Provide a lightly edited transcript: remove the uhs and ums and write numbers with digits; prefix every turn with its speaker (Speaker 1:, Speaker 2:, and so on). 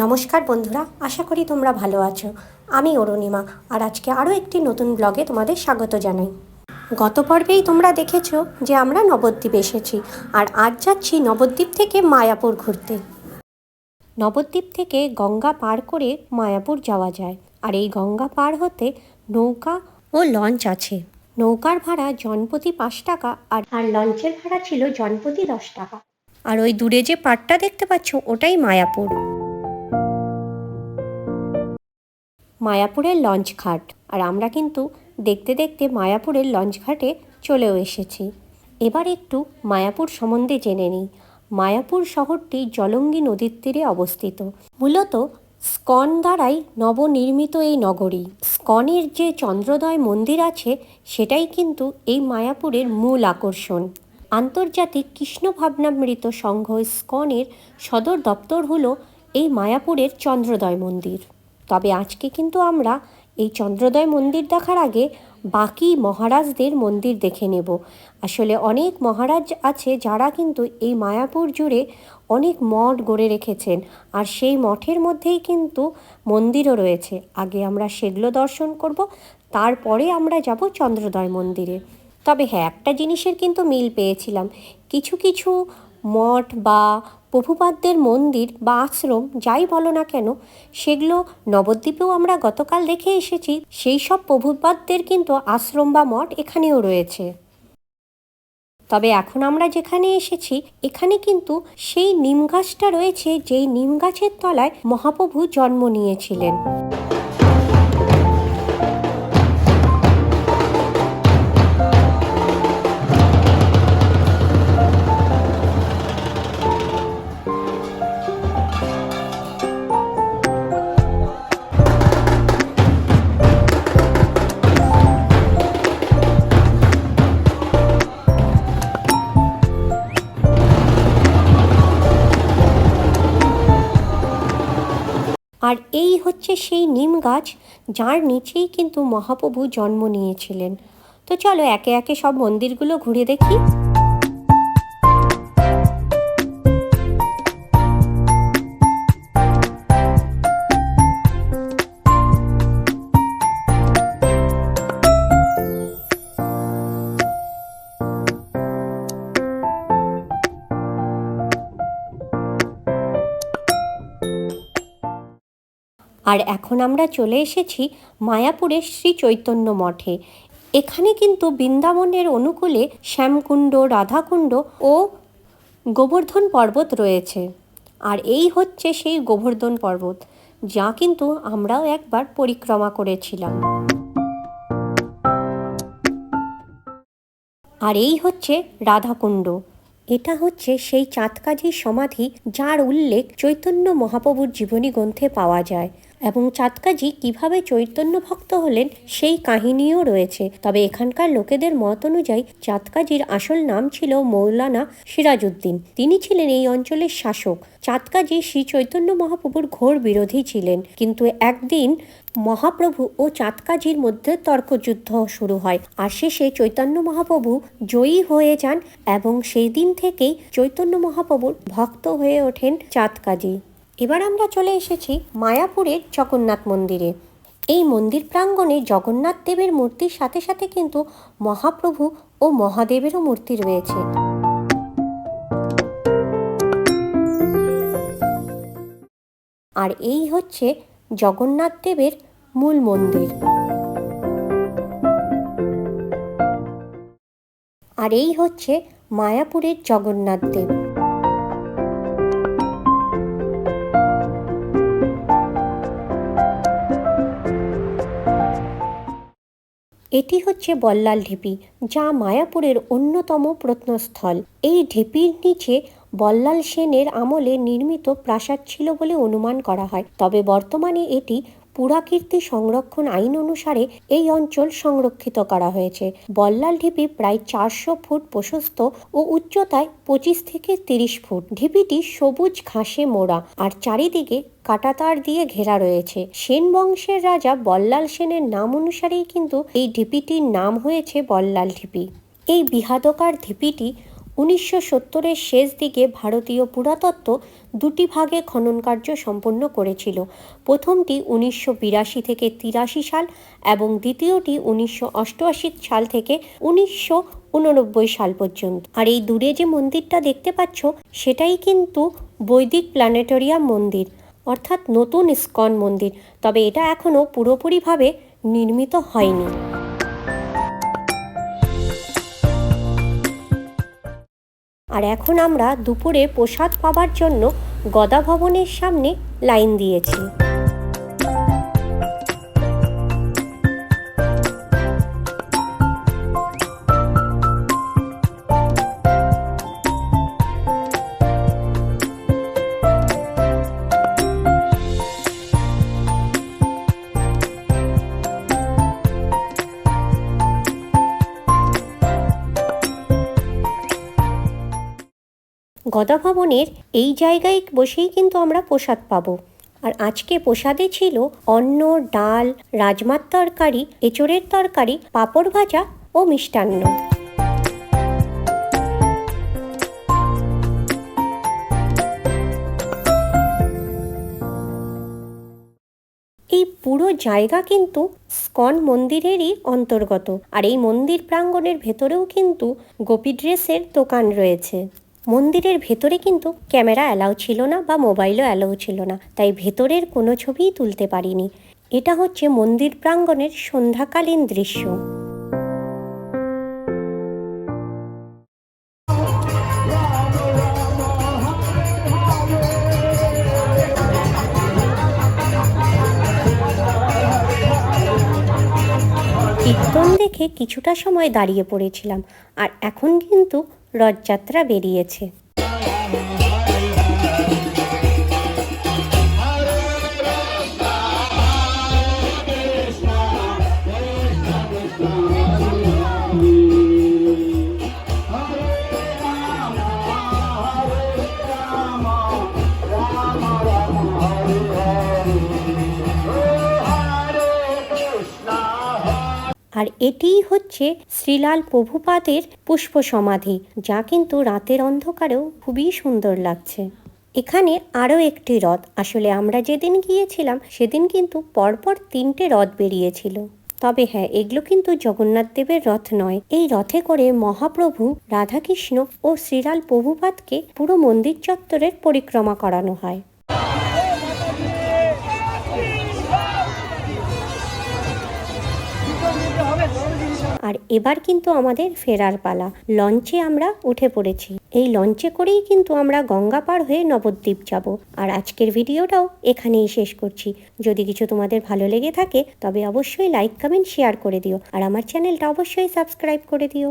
Speaker 1: নমস্কার বন্ধুরা, আশা করি তোমরা ভালো আছো। আমি অরুণিমা, আর আজকে আরও একটি নতুন ব্লগে তোমাদের স্বাগত জানাই। গত পর্বেই তোমরা দেখেছো যে আমরা নবদ্বীপ এসেছি, আর আজ যাচ্ছি নবদ্বীপ থেকে মায়াপুর ঘুরতে। নবদ্বীপ থেকে গঙ্গা পার করে মায়াপুর যাওয়া যায়, আর এই গঙ্গা পার হতে নৌকা ও লঞ্চ আছে। নৌকার ভাড়া জনপ্রতি 5 টাকা, আর লঞ্চের ভাড়া ছিল জনপ্রতি 10 টাকা। আর ওই দূরে যে পাড়টা দেখতে পাচ্ছ, ওটাই মায়াপুর। মায়াপুরের লঞ্চ ঘাট, আর আমরা কিন্তু দেখতে দেখতে মায়াপুরের লঞ্চ ঘাটে চলেও এসেছি। এবার একটু মায়াপুর সম্বন্ধে জেনে নিই। মায়াপুর শহরটি জলঙ্গি নদীর তীরে অবস্থিত। মূলত স্কন দ্বারাই নবনির্মিত এই নগরী। স্কনের যে চন্দ্রোদয় মন্দির আছে, সেটাই কিন্তু এই মায়াপুরের মূল আকর্ষণ। আন্তর্জাতিক কৃষ্ণ ভাবনামৃত সংঘ স্কনের সদর দপ্তর হলো এই মায়াপুরের চন্দ্রোদয় মন্দির। তবে আজকে কিন্তু আমরা এই চন্দ্রোদয় মন্দির দেখার আগে বাকি মহারাজদের মন্দির দেখে নেব। আসলে অনেক মহারাজ আছে যারা কিন্তু এই মায়াপুর জুড়ে অনেক মঠ গড়ে রেখেছেন, আর সেই মঠের মধ্যেই কিন্তু মন্দিরও রয়েছে। আগে আমরা সেগুলো দর্শন করব, তারপরে আমরা যাব চন্দ্রোদয় মন্দিরে। তবে হ্যাঁ, একটা জিনিসের কিন্তু মিল পেয়েছিলাম। কিছু কিছু মঠ বা প্রভুপাদদের মন্দির বা আশ্রম যাই বলো না কেন, সেগুলো নবদ্বীপেও আমরা গতকাল দেখে এসেছি। সেই সব প্রভুপাদদের কিন্তু আশ্রম বা মঠ এখানেও রয়েছে। তবে এখন আমরা যেখানে এসেছি, এখানে কিন্তু সেই নিম গাছটা রয়েছে, যেই নিম গাছের তলায় মহাপ্রভু জন্ম নিয়েছিলেন। আর এই হচ্ছে সেই নিম গাছ, যার নিচেই কিন্তু মহাপ্রভু জন্ম নিয়েছিলেন। তো চলো একে একে সব মন্দিরগুলো ঘুরে দেখি। আর এখন আমরা চলে এসেছি মায়াপুরের শ্রী চৈতন্য মঠে। এখানে কিন্তু বৃন্দাবনের অনুকূলে শ্যামকুণ্ড, রাধাকুণ্ড ও গোবর্ধন পর্বত রয়েছে। আর এই হচ্ছে সেই গোবর্ধন পর্বত, যা কিন্তু আমরাও একবার পরিক্রমা করেছিলাম। আর এই হচ্ছে রাধাকুণ্ড। এটা হচ্ছে সেই চাঁদকাজির সমাধি, যার উল্লেখ চৈতন্য মহাপ্রভুর জীবনী গ্রন্থে পাওয়া যায়। এবং চাঁদকাজি কিভাবে চৈতন্য ভক্ত হলেন সেই কাহিনীও রয়েছে। তবে এখানকার লোকেদের মত অনুযায়ী চাঁদকাজির আসল নাম ছিল মৌলানা সিরাজউদ্দিন। তিনি ছিলেন এই অঞ্চলের শাসক। চাঁদকাজি শ্রী চৈতন্য মহাপ্রভুর ঘোর বিরোধী ছিলেন, কিন্তু একদিন মহাপ্রভু ও চাঁদকাজির মধ্যে তর্কযুদ্ধ শুরু হয়, আর শেষে চৈতন্য মহাপ্রভু জয়ী হয়ে যান, এবং সেই দিন থেকেই চৈতন্য মহাপ্রভুর ভক্ত হয়ে ওঠেন চাঁদকাজি। এবার আমরা চলে এসেছি মায়াপুরের জগন্নাথ মন্দিরে। এই মন্দির প্রাঙ্গণে জগন্নাথ দেবের মূর্তির সাথে সাথে কিন্তু মহাপ্রভু ও মহাদেবেরও মূর্তি রয়েছে। আর এই হচ্ছে জগন্নাথ দেবের মূল মন্দির। আর এই হচ্ছে মায়াপুরের জগন্নাথ দেব। এটি হচ্ছে বল্লাল ঢিপি, যা মায়াপুরের অন্যতম প্রত্নস্থল। এই ঢিপির নিচে বল্লাল সেনের আমলে নির্মিত প্রাসাদ ছিল বলে অনুমান করা হয়। তবে বর্তমানে এটি পুরাকীর্তি সংরক্ষণ আইন অনুসারে এই অঞ্চল সংরক্ষিত করা হয়েছে। বল্লাল ঢিপি প্রায় 400 ফুট প্রশস্ত ও উচ্চতায় 25 থেকে 30 ফুট। ঢিপিটি সবুজ ঘাসে মোড়া, আর চারিদিকে কাঁটাতার দিয়ে ঘেরা রয়েছে। সেন বংশের রাজা বল্লাল সেনের নাম অনুসারেই কিন্তু এই ঢিপিটির নাম হয়েছে বল্লাল ঢিপি। এই বৃহদাকার ঢিপিটি 1970-এর শেষ দিকে ভারতীয় পুরাতত্ত্ব দুটি ভাগে খনন কার্য সম্পন্ন করেছিল। প্রথমটি 1982 থেকে 83 সাল এবং দ্বিতীয়টি 1988 সাল থেকে 1989 সাল পর্যন্ত। আর এই দূরে যে মন্দিরটা দেখতে পাচ্ছ সেটাই কিন্তু বৈদিক প্ল্যানেটোরিয়াম মন্দির, অর্থাৎ নতুন ইস্কন মন্দির, তবে এটা এখনও পুরোপুরিভাবে নির্মিত হয়নি। আর এখন আমরা দুপুরে প্রসাদ পাবার জন্য গদা ভবনের সামনে লাইন দিয়েছি। গদা ভবনের এই জায়গায় বসেই কিন্তু আমরা প্রসাদ পাবো। আর আজকে প্রসাদে ছিল অন্ন, ডাল, রাজমার তরকারি, এঁচোড়ের তরকারি, পাঁপড় ভাজা ও মিষ্টান্ন। এই পুরো জায়গা কিন্তু ইস্কন মন্দিরেরই অন্তর্গত। আর এই মন্দির প্রাঙ্গণের ভেতরেও কিন্তু গোপী ড্রেসের দোকান রয়েছে। মন্দিরের ভেতরে কিন্তু ক্যামেরা অ্যালাউ ছিল না বা মোবাইলও অ্যালাউ ছিল না, তাই ভেতরের কোনো ছবিই তুলতে পারিনি। এটা হচ্ছে মন্দির প্রাঙ্গণের সন্ধ্যাকালীন দৃশ্য। কীর্তন দেখে কিছুটা সময় দাঁড়িয়ে পড়েছিলাম, আর এখন কিন্তু রথযাত্রা বেরিয়েছে। আর এটিই হচ্ছে শ্রীলাল প্রভুপাদের পুষ্প সমাধি, যা কিন্তু রাতের অন্ধকারেও খুবই সুন্দর লাগছে। এখানে আরও একটি রথ, আসলে আমরা যেদিন গিয়েছিলাম সেদিন কিন্তু পরপর 3টে রথ বেরিয়েছিল। তবে হ্যাঁ, এগুলো কিন্তু জগন্নাথ দেবের রথ নয়। এই রথে করে মহাপ্রভু, রাধাকৃষ্ণ ও শ্রীলাল প্রভুপাদকে পুরো মন্দির চত্বরের পরিক্রমা করানো হয়। আর এবার কিন্তু আমাদের ফেরার পালা। লঞ্চে আমরা উঠে পড়েছি। এই লঞ্চে করেই কিন্তু আমরা গঙ্গা পার হয়ে নবদ্বীপ যাব। আর আজকের ভিডিওটাও এখানেই শেষ করছি। যদি কিছু তোমাদের ভালো লেগে থাকে তবে অবশ্যই লাইক, কমেন্ট, শেয়ার করে দিও। আর আমার চ্যানেলটা অবশ্যই সাবস্ক্রাইব করে দিও।